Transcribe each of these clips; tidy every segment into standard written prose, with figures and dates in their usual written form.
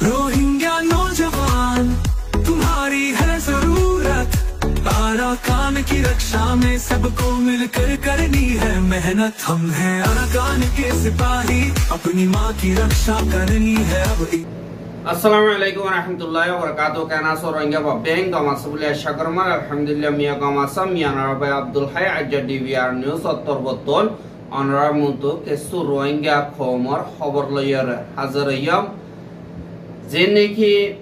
Rohingya नौजवान तुम्हारी है जरूरत, अराकान की रक्षा में सबको मिलकर करनी है मेहनत। हम हैं अराकान के सिपाही, अपनी माँ की रक्षा करनी है अब। Assalamualaikum warahmatullahi wabarakatuh. Kana so Rohingya ba beng ga masubule shakarmar alhamdulillah miya ga masam yana ba Abdul Hay ajadi VR news ottor boton onrar muntu kesu Rohingya khomor khobor loyer hazariyam jeneki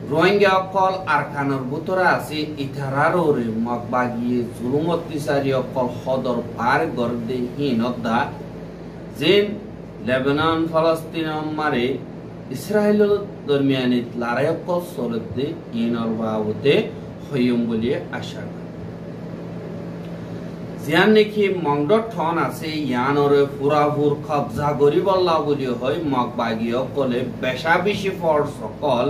Rohingya kol arkanor butora asi itararore magbagi zulumoti sariyo kol khodor par gorde hinodda jen Lebanon Palestine mare Israel দরমিয়ানিত লড়াইক সরতে ইনর বাবতে হইম বলি আশা জিয়ান নেকি মংড ঠন আছে ইয়ানরে পুরাপুর কবজা করি বল্লা বলি হয় মগবাগিও কলে বেশা বেশি ফর সকল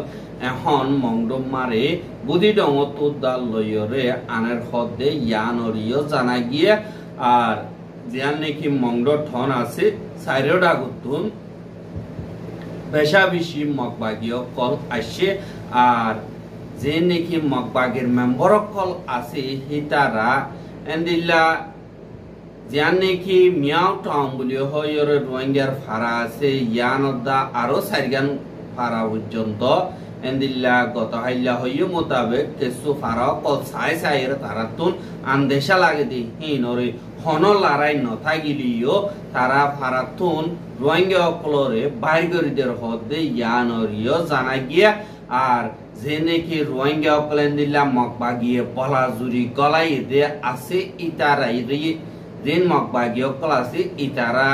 এখন মংড মারে বুদি ডং তুদাল লয়রে আনের হদে ইয়ানরিও জানা গিয়ে আর জিয়ান নেকি মংড ঠন আছে সাইরোডা গুতুন বেশা বেশি মগবাগীয় কল আসে আর যে নাকি মগবাগের মেম্বার কল আছে হিতারা এন্দিল্লা জিয়ান নাকি মিয়াও টাউন বলি হয় রোহিঙ্গার ফারা আছে ইয়ানদা আরো সাইগান ফারা পর্যন্ত এন্দিল্লা গত হাইলা হইও মোতাবেক কিছু ফারা কল সাই সাইয়ের তারাতুন আন্দেশা লাগে দি হিনরে হন লড়াই নথাগিলিও তারা ফারাতুন রোহিঙ্গা অকলরে বাইগরিদের হদে ইয়ানরিও জানা গিয়া আর যে নাকি রোহিঙ্গা অকলেন দিলা মগবাগিয়ে পলাজুরি গলাই দে আছে ইতারা দিন মগবাগি অকল আছে ইতারা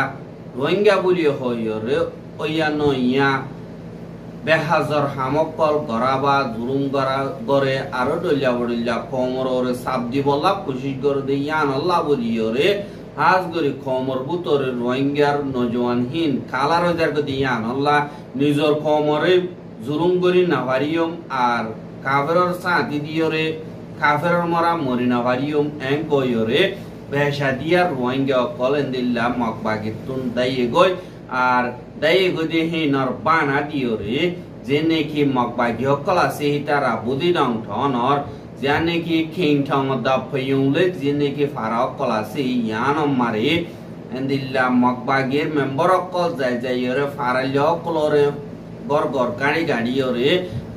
রোহিঙ্গা বলি হইরে ওয়ানো ইয়া বেহাজর হামকল গরাবা জুরুম গরে আরো ডলিয়া বড়িয়া কমরে সাপ দিবলা কোশিশ করে দে ইয়ান আল্লাহ বলিয়রে হাজ গরি কমর বুতরে রোহিঙ্গার নজওয়ানহীন কালার হইদার গদি ইয়ান আল্লাহ নিজর কমরে জুরুম গরি নাভারিয়ম আর কাফেরর সাথী দিয়রে কাফেরর মরা মরি নাভারিয়ম এং কইরে বেশা দিয়া রোহিঙ্গা কলেন দিল্লা মগবাগিতুন দাইয়ে গই আর দাইয়ে গদি হিনর বানা দিয়রে যে নাকি মগবাগি হকল আছে হিতারা বুদি ডং ঠনর যে নাকি খিং ঠং দা ফয়ুংলে যে নাকি ফারা হকল আছে ইয়ান মারে এন্দিল্লা মগবাগির মেম্বার হকল যাই যাইরে ফারালি হকলরে গর গর গাড়ি গাড়িয়রে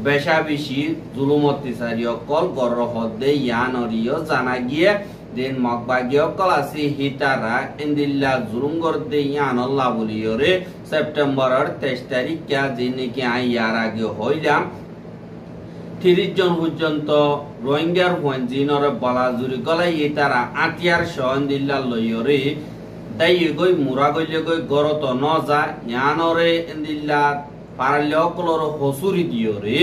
বেশা বেশি জুলুমতি সারি হকল গর হদে ইয়ানরিও জানা গিয়ে দিন মগবাগি হকল আছে হিতারা এন্দিল্লা জুলুম করতে ইয়ান আল্লাহ বলিয়রে সেপ্টেম্বরের 23 তারিখ কে যে নাকি আই ইয়ার আগে হইলাম 30 জন পর্যন্ত রোহিঙ্গার হুয়ানজিনর বলাজুরি গলাই তারা আতিয়ার সন্দিল্লা লইয়রে তাই গই মুরা গইলে গই গরত ন যা ইয়ানরে এন্দিল্লা পারলে অকলর হসুরি দিয়রে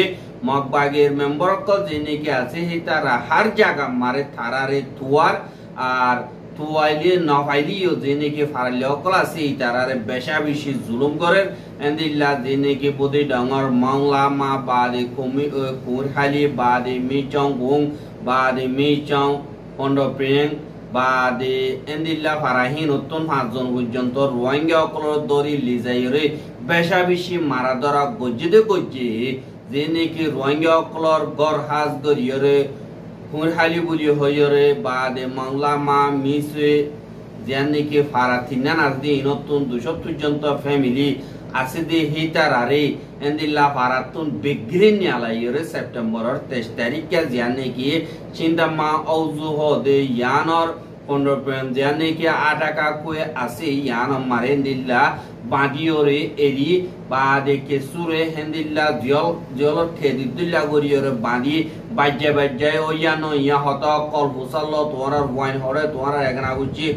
মগবাগের মেম্বার কল যে নাকি আছে তারা হার জায়গা মারে থারারে তুয়ার আর তুয়াইলে নফাইলিও যে নাকি ফারলে অকল আছে তারারে বেশা বেশি জুলুম করে এন্দিল্লা যে নাকি বদি ডাঙর মাংলা মা বাদে কমি কুরহালি বাদে মিচং গুং বাদে মিচং পন্ডপ্রিং বাদে এন্দিল্লা ফারাহিন উত্তন 5 জন পর্যন্ত রোহিঙ্গা অকলর দরি লিজাইরে বেশা বেশি মারা ধরা গজ্জিদে গজ্জি যে নাকি রোহিঙ্গা অকলর গড় হাজ গরিয়রে কুরহালি বলি হইরে বাদে মাংলা মা মিসে যে নাকি ফারাথিনা নাজদি নতুন 200 পর্যন্ত ফ্যামিলি আছে দে হিতারারে এন্দিল্লা ফারাতুন বিগ্রিন আলাইরে সেপ্টেম্বরের 23 তারিখে যে নাকি চিন্তামা অউজু হদে ইয়ানর 15 যে নাকি আটাকা কই আছে ইয়ান মারে এন্দিল্লা বাদিওরে এরি বাদে কেসুরে হেন্দিল্লা জলর খেদিদুল্লা গরিয়রে বাদি বাজ্জা বাজ্জায় ওয়ানো ইয়া হত কল হুসাল্ল তোরা ওয়াইন হরে তোরা এগনা গুচি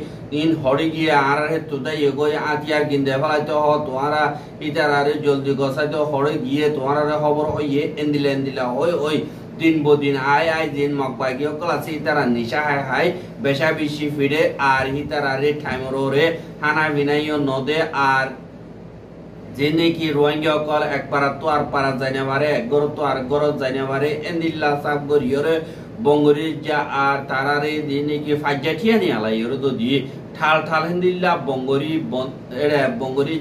ইন হড়ি গিয়ে আর হে তুদাই এগোয় আতিয়ার গিন্দে ফলাইতে হ তোরা ইতারারে জলদি গসাইতে হড়ে গিয়ে তোরারে খবর হইয়ে এন্দিলা ওই দিন বদিন আয় দিন মগবাগি অকল আছে ইতারা নিশা হাই বেশা বেশি ফিরে আর ইতারারে ঠাইমরে হানা বিনাইও নদে আর যে নাকি রোহিঙ্গা অকল একবার তো আর পারা যাইনা পারে একগর তো আর গর যাইনা পারে এন্দিল্লা সাব গরিয়রে বঙ্গরি যা আর তারারে যে নাকি ফাজ্জাঠিয়া নি আলাইরে যদি ঠাল ঠাল হেন্দিল্লা বঙ্গরি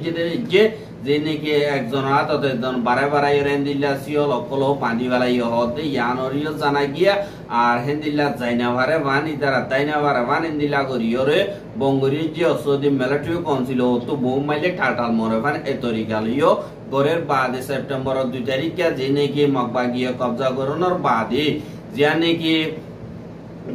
যে যে নাকি একজন আতত একজন বারে হেন্দিল্লা সিওল অকল পানি বেলাই হতে ইয়ানরিও জানা গিয়া আর হেন্দিল্লা যাইনা ভারে বান ইতারা তাইনা ভারে বান হেন্দিল্লা করিয়রে বঙ্গরি যে অসদি মিলিটারি কাউন্সিল তো বহু মাইলে টাটাল মরে বান এ তরিকালিও গরের বাদে সেপ্টেম্বর 2 তারিখে যে নাকি মগবাগিয়া কবজা করনোর বাদে যে নাকি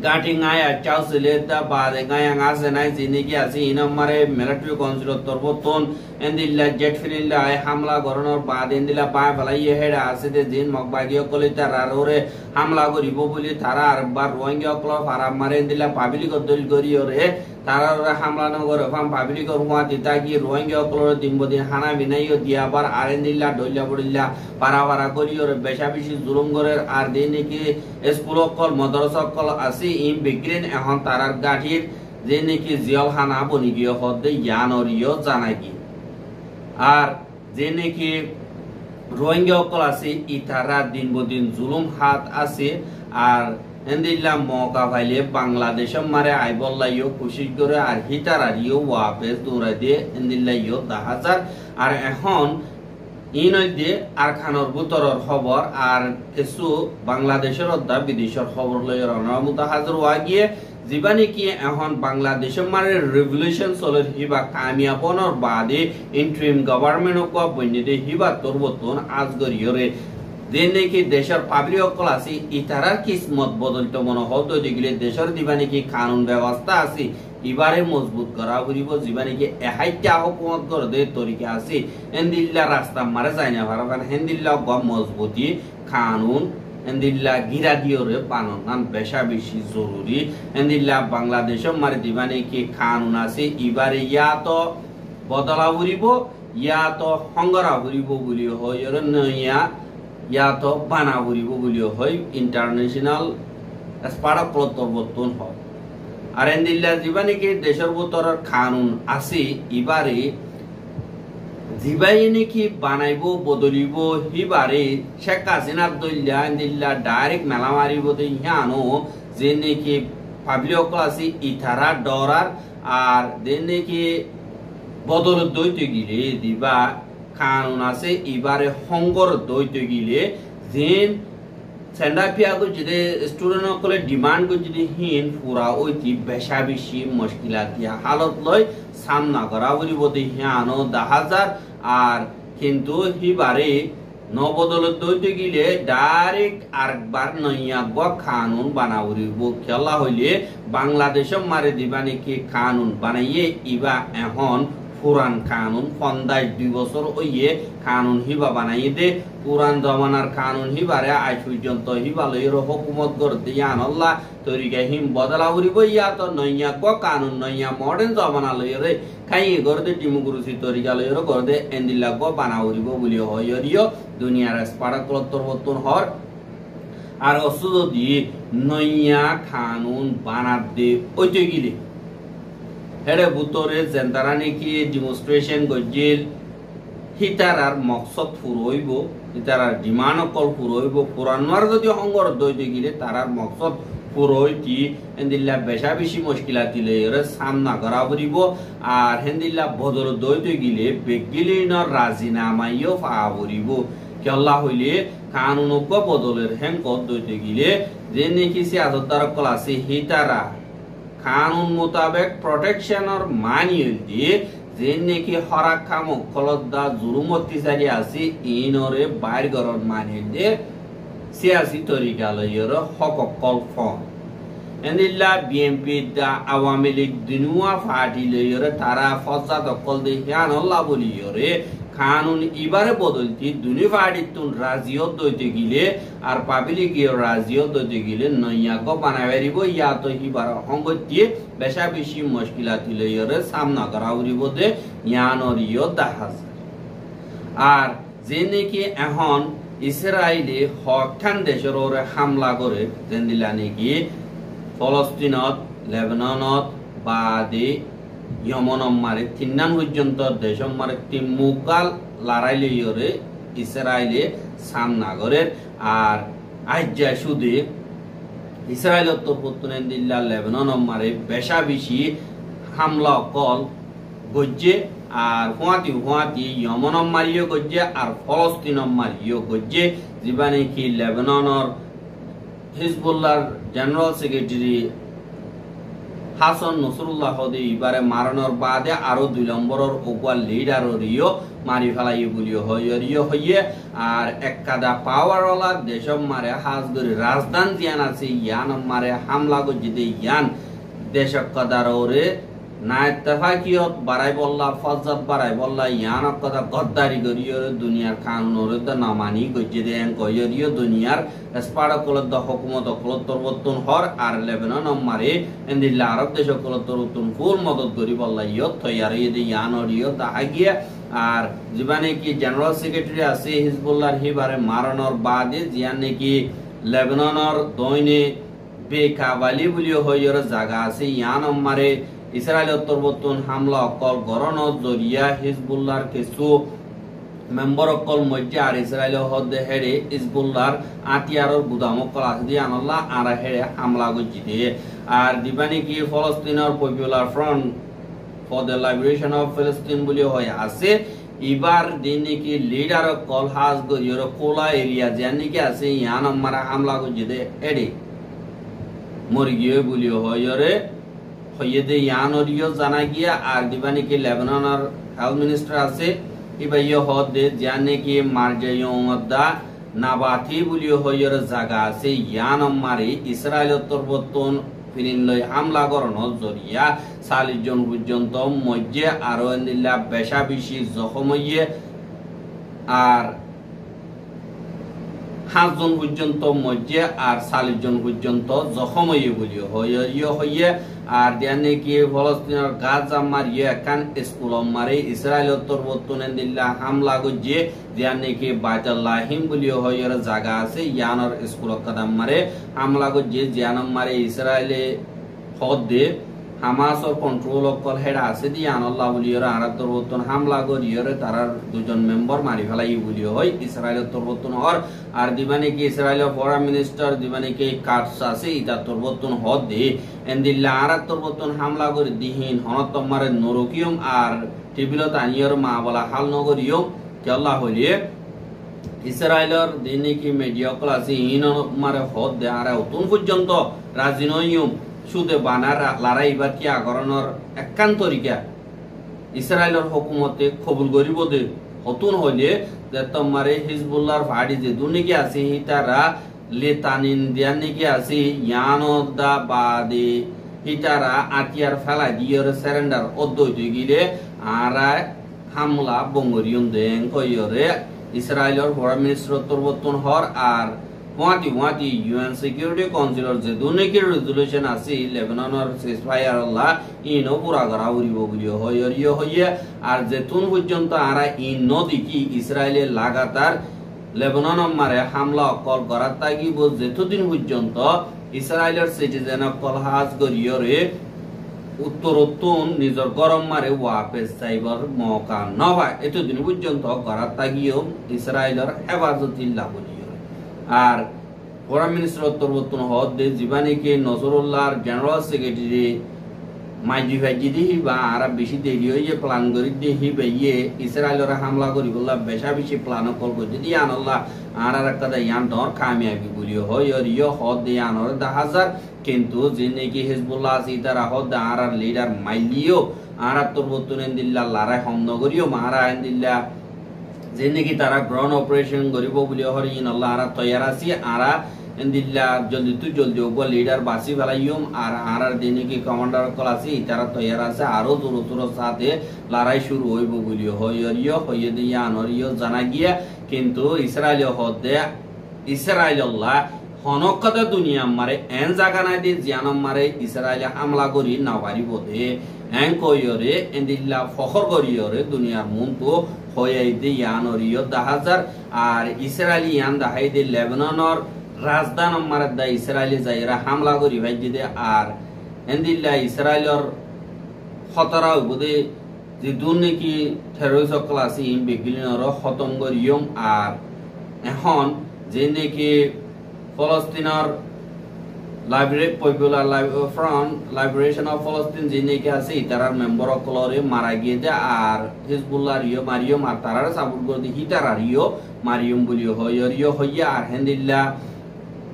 গাটি গায়া চাউসিলে তা বাদে গায়া গাছে নাই যিনি কি আছে ইনমারে মিলিটারি কাউন্সিল তরবতন এন্দিল্লা জেট ফিলিল্লা হামলা করনোর বাদে এন্দিল্লা পা ফেলাইয়ে হেডা আছে যে দিন মগবাগিয়া কলি তারা ওরে হামলা করিব বলি তারা আরবার রোহিঙ্গা কল ফারাম মারে এন্দিল্লা পাবলিক দল করিয়রে তারা হামলা নগরে ফাম পাবলিক রুয়া দিতা কি রোহিঙ্গা কল দিনবদিন হানা বিনাইও দিয়াবার আর এন্দিল্লা ডইলা পড়িল্লা পারা করিয়রে বেশা বেশি জুলুম করে আর দিন কি স্কুল কল মাদ্রাসা কল আছে ইম বিগ্রেন এখন তারার গাঠির যে নাকি জিয়াল হানা বনি গিয়ে হদে ইয়ানরিও জানাই কি আর যে নাকি রোহিঙ্গা কল আছে ইতারা দিনবদিন জুলুম হাত আছে আর এন্দিল্লা মৌকা পাইলে বাংলাদেশের মারে আইবল্লাইও খুশি করে আর হিতারারিও ওয়াপেস দৌড়াই দিয়ে এন্দিল্লাইও 10,000 আর এখন ইনইদে আর খানর বুতরর খবর আর কিছু বাংলাদেশের অধ্যা বিদেশের খবর লইয়া রওনা হাজার ওয়া গিয়ে জীবানি কি এখন বাংলাদেশের মারে রেভলিউশন চলের হিবা কামিয়াবনর বাদে ইন্টারিম গভর্নমেন্ট ক বন্যদে হিবা তরবতন আজগরিয়রে যে নাকি দেশের পাবলিক অকল আছে ইতারার কিসমত বদলতে মনে হতো দেখলে দেশের দিবানি কি কানুন ব্যবস্থা আছে এবারে মজবুত করা হইব জীবানি কি এহাইটা হুকুমত করে দে তরিকা আছে এন্দিল্লা রাস্তা মারে যায় না ভারবান হেন্দিল্লা গ মজবুতি কানুন এন্দিল্লা গিরা দিওরে পানন বেশা বেশি জরুরি এন্দিল্লা বাংলাদেশের মারে দিবানি কি কানুন আছে এবারে ইয়া তো বদলা হইব ইয়া তো সংগরা হইব বলি হয় নয়া ইয়া তো বানা হইব বলি হয় ইন্টারন্যাশনাল স্পাড়া প্রত্যাবর্তন হয় আর এন্দিল্লা জীবানি কি দেশের ভিতরের কানুন আছে এবারে জিবাই নাকি বানাইব বদলিব হিবারে শেখ হাসিনার দইল্লা এন্দিল্লা ডাইরেক্ট মেলা মারিব হিয়ানো যে নাকি পাবলিক আছে ইথারা ডরার আর যে নাকি বদল দইতে গিলে দিবা কানুন আছে এবারে সংগর দইতে গিলে যেন সেন্ডাপিয়া কো যদি স্টুডেন্ট সকলে ডিমান্ড কো যদি হিন পুরা ওইটি বেশা বেশি মুশকিলাতিয়া হালত লয় সামনা করা বলি বদি হিয়ানো 10,000 আর কিন্তু হিবারে নবদল দইতে গিলে ডাইরেক্ট আরেকবার নইয়া গ কানুন বানাউরিব খেলা হইলে বাংলাদেশের মারে দিবানি কি কানুন বানাইয়ে ইবা এখন পুরান কানুন 2 বছর ওইয়ে কানুন হিবা বানাই দে পুরান জমানার কানুন হিবারে আজ পর্যন্ত হিবালয়ের হুকুমত করতে আল্লাহ তরিকা হিম বদলা উড়িব ইয়া তো নইয়া ক কানুন নইয়া মডার্ন জমানা লইরে খাই করতে ডিমোক্রেসি তরিকা লইর করতে এন্দিল্লা ক বানা উড়িব বলি হইরিও দুনিয়ার স্পাড়া কলতরবর্তন হর আর অসুদ দিয়ে নইয়া কানুন বানাত দে ওইতে গিলে হেরে বুতরে জেন্দারা নাকি ডেমনস্ট্রেশন গজিল হিতারার মকসদ ফুরইব হিতারার ডিমান্ড কল ফুরইব পুরানোর যদি সংগর দইতে গিলে তারার মকসদ ফুরইতি হেন্দিল্লা বেশা বেশি মুশকিলাতি লইরে সামনা করা পড়িব আর হেন্দিল্লা বদল দইতে গিলে বেগিলিনর রাজিনামাইও পাওয়া পড়িব কেল্লা হইলে কানুনজ্ঞ বদলের হেঙ্কত দইতে গিলে যে নাকি সিয়াসতদার কল আছে হিতারা কানুন মোতাবেক প্রটেকশনের মানিয়ে দিয়ে যে নাকি হরা কামক কলদা জুলুম অত্যাচারী আছে ইনরে বাইর গরন মানিয়ে দিয়ে সিয়াসি তরিকা লইর হক কল্পন এন্দিল্লা বিএনপি দা আওয়ামী লীগ দিনুয়া পার্টি লইরে তারা ফজা দখল দিয়ে হিয়ান আল্লাহ বলিয়রে কানুন এবারে বদলতি দুনি পার্টি তুন রাজিও দইতে গিলে আর পাবলিক রাজিও দইতে গিলে নইয়া গো বানাইব ইয়া তো হিবার অঙ্গতিয়ে বেশা বেশি মুশকিলাতি লইরে সামনা করা উড়িব দে ইয়ানরিও 10,000 আর যে নাকি এখন ইসরায়েলে হঠাৎ দেশের ওরে হামলা করে যেন্দিলা নাকি ফলস্তিনত লেবাননত বাদে ইয়মনম মারে তিনান পর্যন্ত দেশম মারে তিমুকাল লড়াই লইরে ইসরায়েলে সামনা করে আর আজ্জা সুদে ইসরায়েলত তো পতুনেন দিল্লা লেবানন মারে বেশা বেশি হামলা কল গজ্জে আর হুয়াতি ইয়মনম মারিও গজ্জে আর ফলস্তিনম মারিও গজ্জে যিবা নাকি লেবাননের হিজবুল্লাহর জেনারেল সেক্রেটারি হাসান নসরুল্লাহ এবারে মারানোর বাদে আরো 2 নম্বরের ওয়াল লিডাররিও মারি ফেলাই বলিও হইয়ে আর এককাদা পাওয়ারওয়ালা দেশম মারে হাজগরি রাজধান জিয়ান আছে ইয়ান মারে হামলা গজিদে ইয়ান দেশক কাদাররে না ইত্তেফাকিয়ত বাড়াই বললা ফজ্জত বাড়াই বললা ইয়ান কথা গদ্দারি করিও দুনিয়ার কানুনরে তো না মানি গজিদে এন কইরিও দুনিয়ার স্পাড়া কলদ হুকুমত কলতরবতন হর আর লেবানন মারে এন্দিল্লা আরব দেশক কলতরবতন ফুল মদত করি বললা ইয়ত তৈয়ার ইদে ইয়ান অরিও তা আগিয়া আর যিবানে কি জেনারেল সেক্রেটারি আছে হিজবুল্লাহর হিবারে মারানোর বাদে জিয়ান নাকি লেবাননের দৈনে বেকাবালি বলিও হইর জায়গা আছে ইয়ান মারে ইসরায়েল তরবতন হামলা অকল গরনত জরিয়া হিজবুল্লাহর কিছু মেম্বার অকল মধ্যে আর ইসরায়েল হদে হেড়ে হিজবুল্লাহর আতিয়ারর গুদাম অকল আছে দিয়ে আনাল্লাহ আর হেড়ে হামলা গজিতে আর দিবানি কি ফলস্তিনের popular front for the liberation of Palestine বলি হয় আছে এবার দিন নাকি লিডার অকল হাজ গরিয়র কোলা এরিয়া যেন নাকি আছে ইয়ান মারা হামলা গজিতে হেড়ে মরি গিয়ে বলি হয়রে হইয়েদে ইয়ানরিও জানা গিয়া আর দিবানি কি লেবাননের হেলথ মিনিস্টার আছে ইবাইও হদে জানে কি মারজায়ুমদা নাবাতি বলিও হইয়ের জায়গা আছে ইয়ান মারি ইসরায়েল তরবতন ফিরিন লই হামলা করানো জরিয়া 40 জন পর্যন্ত মধ্যে আরো এন্দিল্লা বেশা বেশি জখম হইয়ে আর 7 জন পর্যন্ত মধ্যে আর 40 জন পর্যন্ত জখম হইয়ে বলিও হইয়ে আর দিয়ানে কি ফলস্তিনের গাজা মারিয়ে একান স্কুল মারে ইসরায়েল তরবতনে দিল্লা হামলা গজে দিয়ানে কি বাইতুল্লাহিম বলিও হইয়ের জায়গা আছে ইয়ানর স্কুল কাদাম মারে হামলা গজে জিয়ানম মারে ইসরায়েলে হদে হামাসর কন্ট্রোল অকল হেডা আছে দি আনাল্লাহ বলিয়র আর তরবতন হামলা গরিয়র তারার 2 জন মেম্বার মারি ফেলাই বলিও হয় ইসরায়েলের তরবতন হর আর দিবানে কি ইসরায়েলের ফরেন মিনিস্টার দিবানে কি কাটস আছে ইতা তরবতন হদ দে এন্দিল্লা আর তরবতন হামলা গরি দিহিন হনত মারে নরকিয়ম আর টিবিলত আনিয়র মা বলা হাল নগরিয়ো কে আল্লাহ হলিয়ে ইসরায়েলের দিনে কি মিডিয়া ক্লাসি ইন মারে হদ দে আর অতুন পর্যন্ত রাজিনয়ুম সুদে বানার লড়াই বা কি আগরণর একান তরিকা ইসরায়েলের হুকুমতে কবুল করিব দে হতুন হইলে যে তোমারে হিজবুল্লাহর ফাড়ি যে দুনিকে আছে হিতারা লেতানিন দিয়ান নিকে আছে ইয়ানদা বাদে হিতারা আতিয়ার ফেলা দিয়র সারেন্ডার অদ্বৈত গিলে আরা হামলা বঙ্গরিয়ন দেন কইরে ইসরায়েলের ফরেন মিনিস্টার তরবতন হর আর ওয়াতি ইউএন সিকিউরিটি কাউন্সিলর যে দুনিকে রেজুলেশন আছে লেবাননের সিজফায়ার আল্লাহ ইনো পুরা করা উরিব বলিও হইয়ে আর যেতুন পর্যন্ত আরা ইন নদী কি ইসরায়েলের লাগাতার লেবানন মারে হামলা অকল করার তাগিব যেতদিন পর্যন্ত ইসরায়েলের সিটিজেন অকল হাজ গরিয়রে উত্তরোত্তন নিজের গরম মারে ওয়াপেস যাইবার মৌকা না হয় এতদিন পর্যন্ত করার তাগিও ইসরায়েলের হেফাজতিল্লাহ বলিও আর ফরেন মিনিস্টার তরবতন হদে জীবানিকে নজরুল্লাহর জেনারেল সেক্রেটারি মাইজি ভাইজি দিহি বা আর বেশি দেরি হইয়ে প্ল্যান করি দিহি বেয়ে ইসরায়েলের হামলা করি বললা বেশা বেশি প্ল্যান কল করে দিয়ে আনল্লাহ আর একটা ইয়ান ডর কামিয়াবি বলি হয় ইয় হদ দিয়ে আনর 10,000 কিন্তু যে নাকি হিজবুল্লাহ আছে তারা হদ আর লিডার মাইলিও আর তরবতন দিল্লা লড়াই হম নগরিও মারা দিল্লা যে নাকি তারা গ্রাউন্ড অপারেশন করিব বলি হরিন আল্লাহ আর তৈয়ার আছি আর এন্দিল্লা জলদি ওগো লিডার বাসি ফেলাইম আর দিনে কি কমান্ডার কল আছে তারা তৈয়ার আছে আরো দূর সাথে লড়াই শুরু হইব বলি হইয়ে দিয়ে আনরিও জানা গিয়া কিন্তু ইসরায়েল হদে ইসরায়েল আল্লাহ হনকতে দুনিয়া মারে এন জায়গা নাই দিয়ে জিয়ানম মারে ইসরায়েল হামলা করি না পারিব দে এন কইরে এন্দিল্লা ফখর করিয়রে দুনিয়ার মন তো হয়ে দে ইয়ানরিও 10,000 আর ইসরায়েলি ইয়ান দাহাই দে লেবাননের রাজধান মারে দা ইসরায়েলি যাইরা হামলা করি ভাই দে আর এন্দিল্লা ইসরায়েলের খতরা হইবদে যে দুর্নীতি টেররিস্ট ক্লাস ইন বেগিলিনর খতম করিয়ম আর এখন যে নাকি ফলস্তিনের পপুলার ফ্রন্ট লাইব্রেশন অফ ফলস্তিন যিনিকে আছে ইতারার মেম্বার অকলরে মারা গিয়ে দে আর হিজবুল্লাহ রিও মারিয়ম আর তারার সাপোর্ট করে দিয়ে হিতারা রিও মারিয়ম বলি রিও হইয়া আর হেন্দিল্লা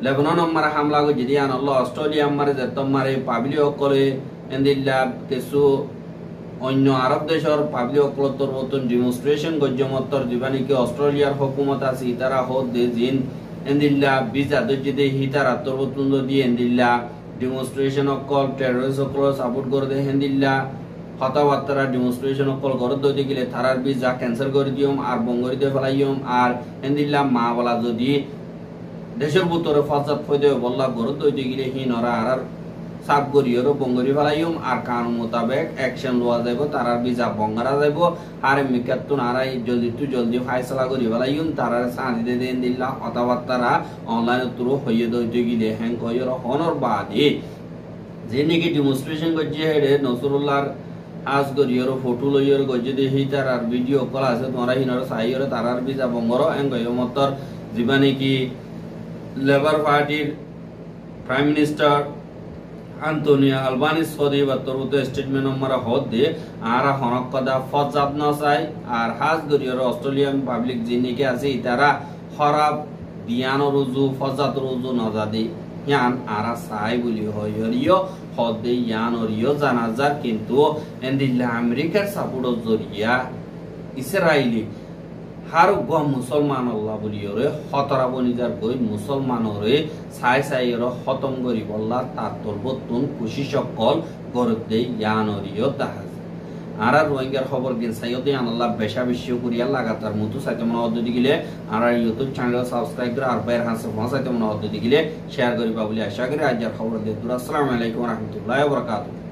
লেবানন মারা হামলা গো যদি আনল্লাহ অস্ট্রেলিয়া মারে যেত মারে পাবলি অকলে হেন্দিল্লা কিছু অন্য আরব দেশের পাবলি অকলতর মতন ডেমনস্ট্রেশন গজ্জমত্তর দিবানিকে অস্ট্রেলিয়ার হুকুমত আছে ইতারা হদ দে জিন এন্দিল্লা বিজা দজ্জিদে হিতারা তরবতুন্দ দিয়ে এন্দিল্লা ডেমনস্ট্রেশন অকল টেররিস্ট অকল সাপোর্ট করে দে হেন্দিল্লা হতাবার্তারা ডেমনস্ট্রেশন অকল গড় দইতে গেলে তারার বিজা ক্যান্সেল করে দিয়ম আর বঙ্গরিতে ফেলাইয়ম আর হেন্দিল্লা মা বলা যদি দেশের ভিতরে ফাজাত ফয়দে বল্লা গড় দইতে গেলে হিনরা আর সাপ গরিয়রও বঙ্গরি ফেলাইয়ম আর কানুন মোতাবেক অ্যাকশন লওয়া যাইব তারার বিজা বঙ্গারা যাইব আর মিকাতুন আরাই জলদি ফাইসলা করি ফেলাইয়ম তারার সাঁদি দে দেন দিল্লা কথাবার্তারা অনলাইন থ্রু হইয়ে দইতে গিলে হ্যাং কইর হনর বাদে যে নাকি ডেমনস্ট্রেশন করছে হেডে নসরুল্লাহর আজ গরিয়র ফটো লইয়র গজে দে হি তারার ভিডিও কল আছে তোমরা হিনর সাইয়র তারার বিজা বঙ্গর হ্যাং কইর মতর জীবনে কি লেবার পার্টির প্রাইম মিনিস্টার আন্তোনিও আলবানিস সদি বা তরুত স্টেটমেন্ট আমরা হদ দে আর হনক কদা ফজাব না চাই আর হাজ গরিয়র অস্ট্রেলিয়ান পাবলিক যিনিকে আছে ইতারা খরাব দিয়ান রুজু ফজাত রুজু নজাদি ইয়ান আরা চাই বলি হইরিও হদ দে ইয়ান ওরিও জানাজার কিন্তু এন্দিল্লা আমেরিকার সাপোর্ট জরিয়া ইসরায়েলি হার গম মুসলমান আল্লাহ বলিয়রে হতরা বনিজার গই মুসলমানরে সাই সাইর খতম করি বল্লা তার তলবতুন খুশি সকল গরদে ইয়ানরিও তাহাজ আর রোহিঙ্গার খবর গিন সাইয়দে আল্লাহ বেশা বেশি করিয়া লাগাতার মতো সাইতে মনে অদ্দুদি গিলে আর ইউটিউব চ্যানেল সাবস্ক্রাইব করে আর বাইর হাসে সাইতে মনে অদ্দুদি গিলে শেয়ার করিবা বলে আশা করি আজকের খবর দিয়ে আসসালামু আলাইকুম ওয়া রাহমাতুল্লাহি ওয়া বারাকাতুহু।